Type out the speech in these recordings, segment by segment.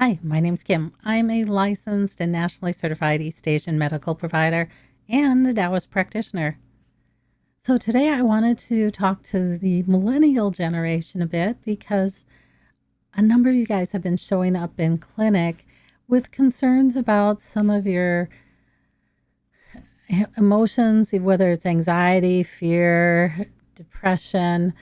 Hi, my name's Kim. I'm a licensed and nationally certified East Asian medical provider and a Taoist practitioner. So today I wanted to talk to the millennial generation a bit because a number of you guys have been showing up in clinic with concerns about some of your emotions, whether it's anxiety, fear, depression,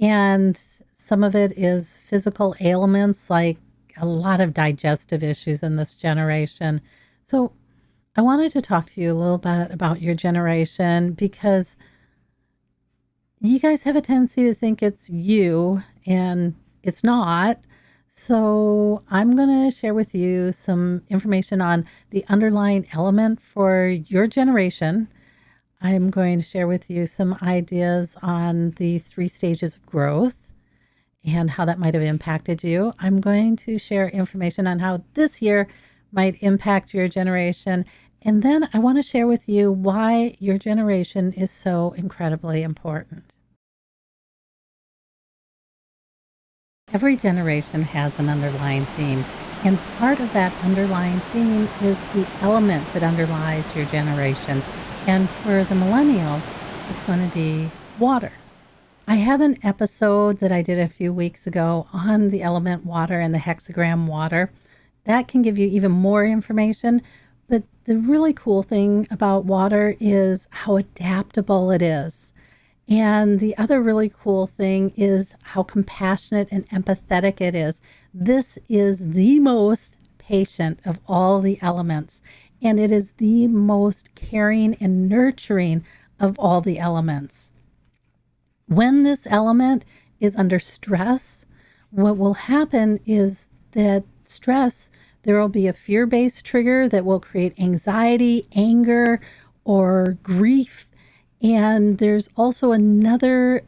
and some of it is physical ailments like a lot of digestive issues in this generation. So I wanted to talk to you a little bit about your generation because you guys have a tendency to think it's you and it's not. So I'm going to share with you some information on the underlying element for your generation. I'm going to share with you some ideas on the 3 stages of growth and how that might have impacted you. I'm going to share information on how this year might impact your generation. And then I want to share with you why your generation is so incredibly important. Every generation has an underlying theme, and part of that underlying theme is the element that underlies your generation. And for the millennials, it's going to be water. I have an episode that I did a few weeks ago on the element water and the hexagram water. That can give you even more information. But the really cool thing about water is how adaptable it is. And the other really cool thing is how compassionate and empathetic it is. This is the most patient of all the elements, and it is the most caring and nurturing of all the elements. When this element is under stress, what will happen is that there will be a fear-based trigger that will create anxiety, anger, or grief. And there's also another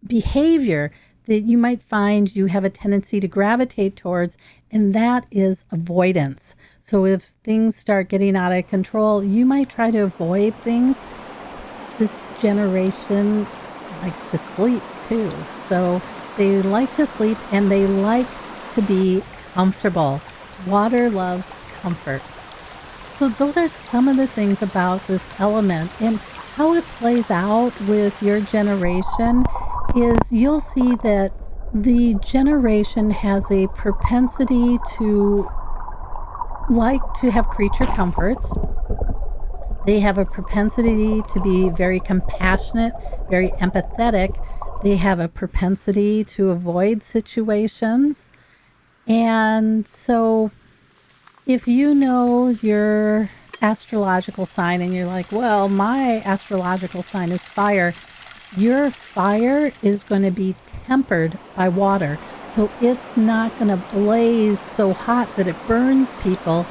behavior that you might find you have a tendency to gravitate towards, and that is avoidance. So if things start getting out of control, you might try to avoid things. This generation likes to sleep too. So they like to sleep and they like to be comfortable. Water loves comfort. So those are some of the things about this element. And how it plays out with your generation is you'll see that the generation has a propensity to like to have creature comforts. They have a propensity to be very compassionate, very empathetic. They have a propensity to avoid situations. And so if you know your astrological sign and you're like, well, my astrological sign is fire, your fire is going to be tempered by water. So it's not going to blaze so hot that it burns people.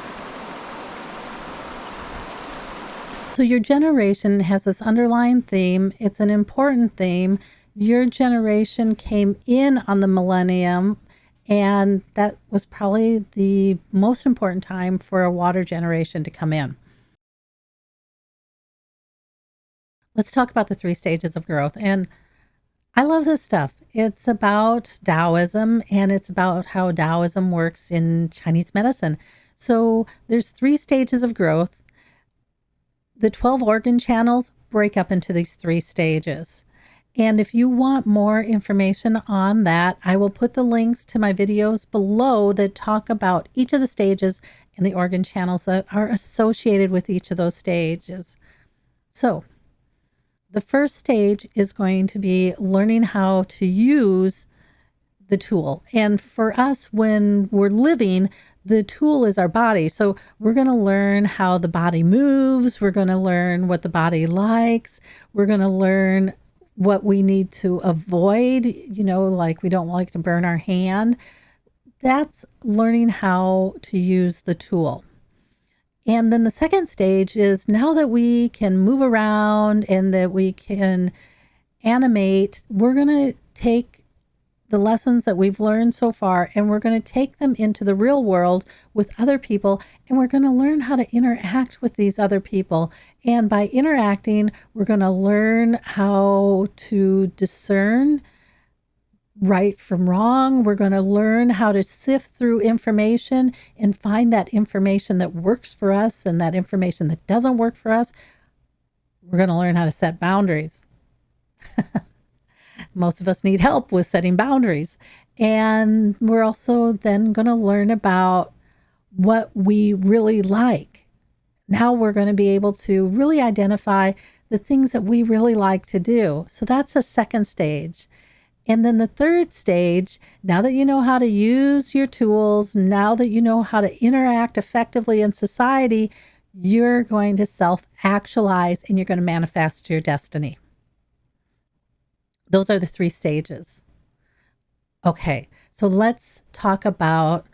So your generation has this underlying theme. It's an important theme. Your generation came in on the millennium, and that was probably the most important time for a water generation to come in. Let's talk about the 3 stages of growth. And I love this stuff. It's about Taoism, and it's about how Taoism works in Chinese medicine. So there's 3 stages of growth. The 12 organ channels break up into these 3 stages. And if you want more information on that, I will put the links to my videos below that talk about each of the stages and the organ channels that are associated with each of those stages. So the first stage is going to be learning how to use the tool. And for us, when we're living, the tool is our body. So we're going to learn how the body moves. We're going to learn what the body likes. We're going to learn what we need to avoid, like we don't like to burn our hand. That's learning how to use the tool. And then the second stage is now that we can move around and that we can animate, we're going to take the lessons that we've learned so far and we're going to take them into the real world with other people, and we're going to learn how to interact with these other people. And by interacting, we're going to learn how to discern right from wrong. We're going to learn how to sift through information and find that information that works for us and that information that doesn't work for us. We're going to learn how to set boundaries. Most of us need help with setting boundaries. And we're also then going to learn about what we really like. Now we're going to be able to really identify the things that we really like to do. So that's a second stage. And then the third stage, now that you know how to use your tools, now that you know how to interact effectively in society, you're going to self-actualize and you're going to manifest your destiny. Those are the 3 stages. Okay, so let's talk about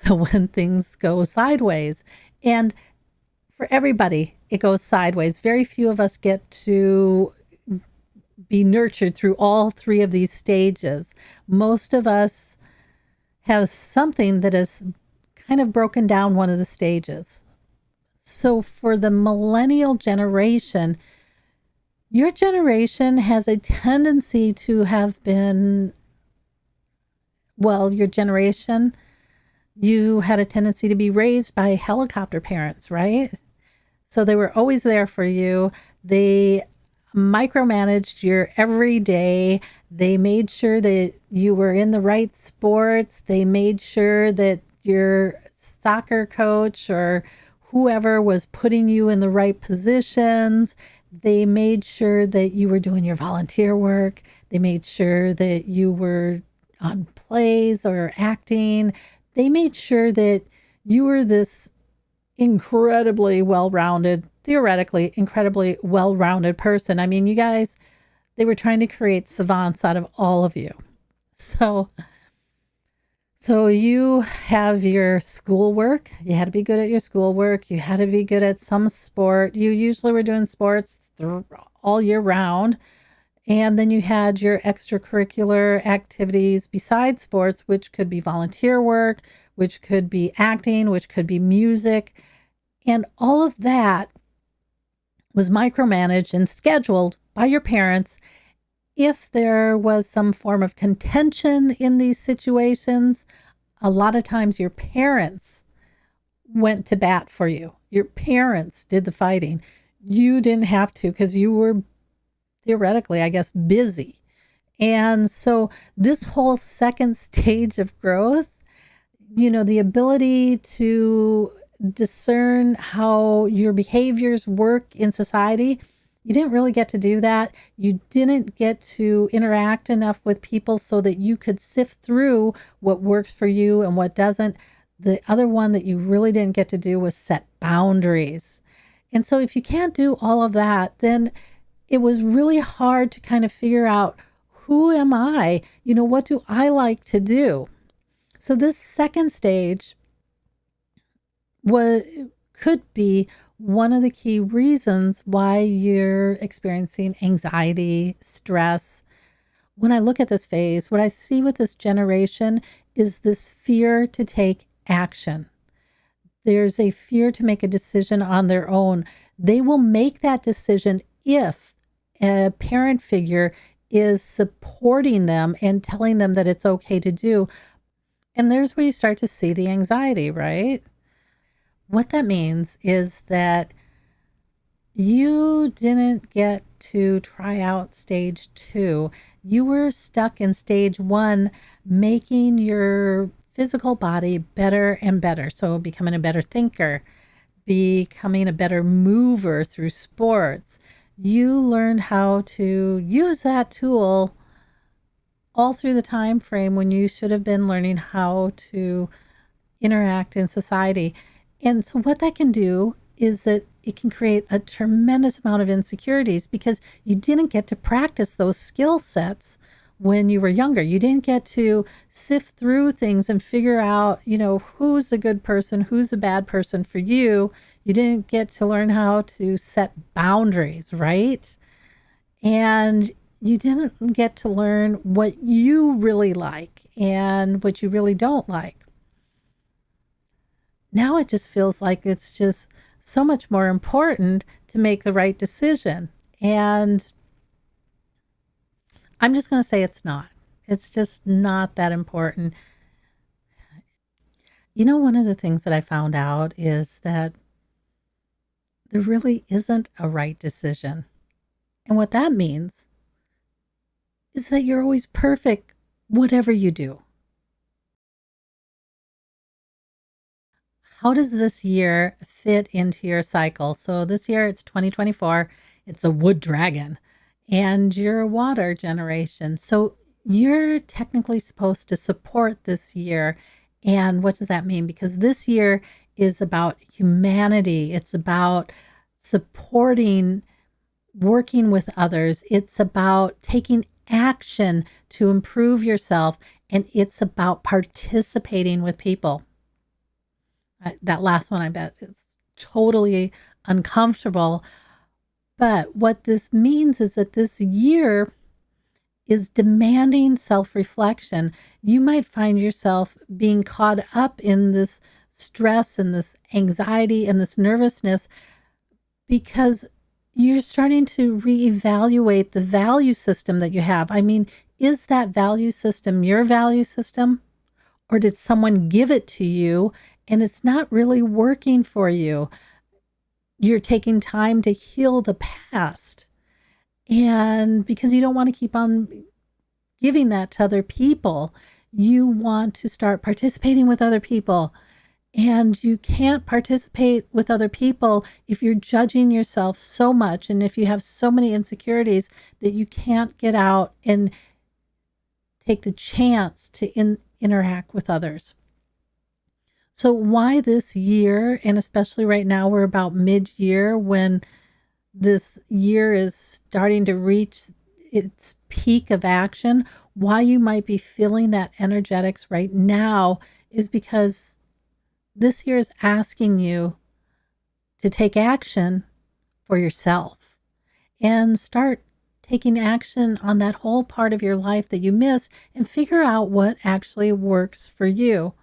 when things go sideways. And for everybody, it goes sideways. Very few of us get to be nurtured through all 3 of these stages. Most of us have something that has kind of broken down one of the stages. So for the millennial generation, your generation has a tendency to have been, your generation, you had a tendency to be raised by helicopter parents, right? So they were always there for you. They micromanaged your every day. They made sure that you were in the right sports. They made sure that your soccer coach or whoever was putting you in the right positions. They made sure that you were doing your volunteer work. They made sure that you were on plays or acting. They made sure that you were this incredibly well-rounded, theoretically incredibly well-rounded person. I mean, you guys, they were trying to create savants out of all of you. So you have your schoolwork. You had to be good at your schoolwork. You had to be good at some sport. You usually were doing sports all year round. And then you had your extracurricular activities besides sports, which could be volunteer work, which could be acting, which could be music. And all of that was micromanaged and scheduled by your parents. If there was some form of contention in these situations, a lot of times your parents went to bat for you. Your parents did the fighting. You didn't have to because you were theoretically, I guess, busy. And so this whole second stage of growth, the ability to discern how your behaviors work in society, you didn't really get to do that. You didn't get to interact enough with people so that you could sift through what works for you and what doesn't. The other one that you really didn't get to do was set boundaries. And so if you can't do all of that, then it was really hard to kind of figure out, who am I? What do I like to do? So this second stage could be one of the key reasons why you're experiencing anxiety, stress. When I look at this phase, what I see with this generation is this fear to take action. There's a fear to make a decision on their own. They will make that decision if a parent figure is supporting them and telling them that it's okay to do. And there's where you start to see the anxiety, right? What that means is that you didn't get to try out stage 2. You were stuck in stage 1, making your physical body better and better. So becoming a better thinker, becoming a better mover through sports. You learned how to use that tool all through the time frame when you should have been learning how to interact in society. And so what that can do is that it can create a tremendous amount of insecurities because you didn't get to practice those skill sets when you were younger. You didn't get to sift through things and figure out, who's a good person, who's a bad person for you. You didn't get to learn how to set boundaries, right? And you didn't get to learn what you really like and what you really don't like. Now it just feels like it's just so much more important to make the right decision. And I'm just going to say it's not. It's just not that important. You know, one of the things that I found out is that there really isn't a right decision. And what that means is that you're always perfect, whatever you do. How does this year fit into your cycle? So this year it's 2024, it's a wood dragon, and you're a water generation. So you're technically supposed to support this year. And what does that mean? Because this year is about humanity, it's about supporting, working with others, it's about taking action to improve yourself, and it's about participating with people. That last one, I bet, is totally uncomfortable. But what this means is that this year is demanding self-reflection. You might find yourself being caught up in this stress and this anxiety and this nervousness because you're starting to reevaluate the value system that you have. I mean, is that value system your value system? Or did someone give it to you and it's not really working for you? You're taking time to heal the past. And because you don't want to keep on giving that to other people, you want to start participating with other people. And you can't participate with other people if you're judging yourself so much and if you have so many insecurities that you can't get out and take the chance to interact with others. So why this year, and especially right now, we're about mid-year when this year is starting to reach its peak of action, why you might be feeling that energetics right now is because this year is asking you to take action for yourself and start taking action on that whole part of your life that you missed and figure out what actually works for you.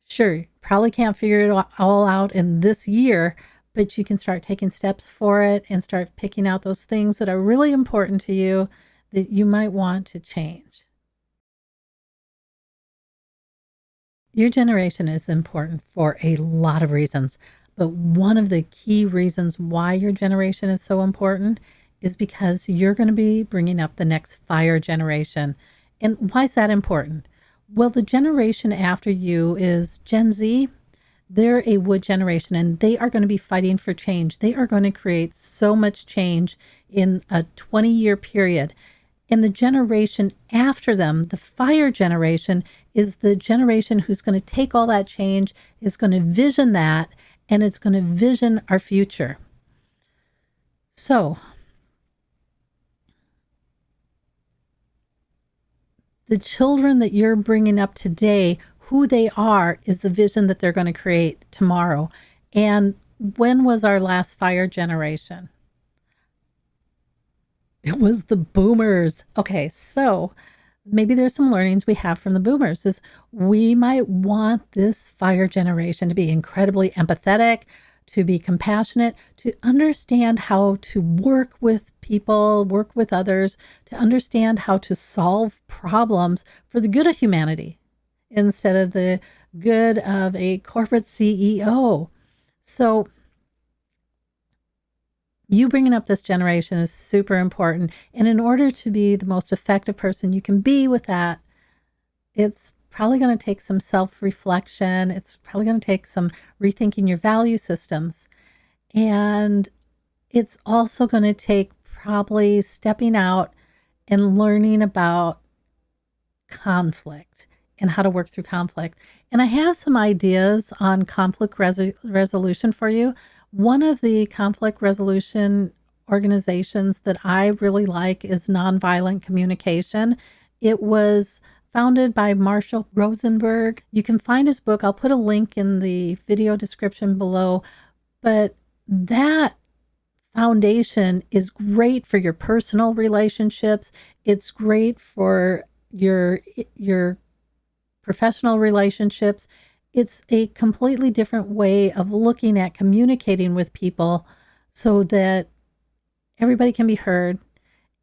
Sure, you probably can't figure it all out in this year, but you can start taking steps for it and start picking out those things that are really important to you that you might want to change. Your generation is important for a lot of reasons, but one of the key reasons why your generation is so important is because you're going to be bringing up the next fire generation. And why is that important? Well, the generation after you is Gen Z. They're a wood generation and they are going to be fighting for change. They are going to create so much change in a 20-year period. And the generation after them, the fire generation, is the generation who's going to take all that change, is going to vision that, and it's going to vision our future. So, the children that you're bringing up today, who they are, is the vision that they're going to create tomorrow. And when was our last fire generation? It was the boomers. Okay, so maybe there's some learnings we have from the boomers is we might want this fire generation to be incredibly empathetic, to be compassionate, to understand how to work with people, work with others, to understand how to solve problems for the good of humanity instead of the good of a corporate CEO. So you bringing up this generation is super important. And in order to be the most effective person you can be with that, it's probably going to take some self-reflection. It's probably going to take some rethinking your value systems. And it's also going to take probably stepping out and learning about conflict and how to work through conflict. And I have some ideas on conflict resolution for you. One of the conflict resolution organizations that I really like is Nonviolent Communication. It was founded by Marshall Rosenberg. You can find his book. I'll put a link in the video description below. But that foundation is great for your personal relationships. It's great for your professional relationships. It's a completely different way of looking at communicating with people so that everybody can be heard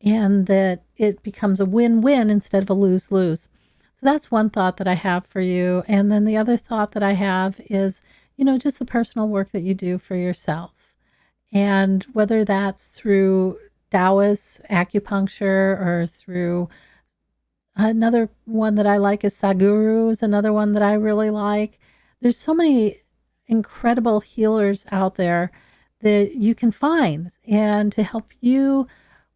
and that it becomes a win-win instead of a lose-lose. So that's one thought that I have for you. And then the other thought that I have is, just the personal work that you do for yourself. And whether that's through Taoist acupuncture or through another one that I like is Sadhguru is another one that I really like. There's so many incredible healers out there that you can find and to help you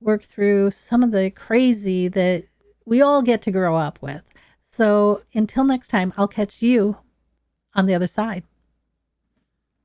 work through some of the crazy that we all get to grow up with. So until next time, I'll catch you on the other side.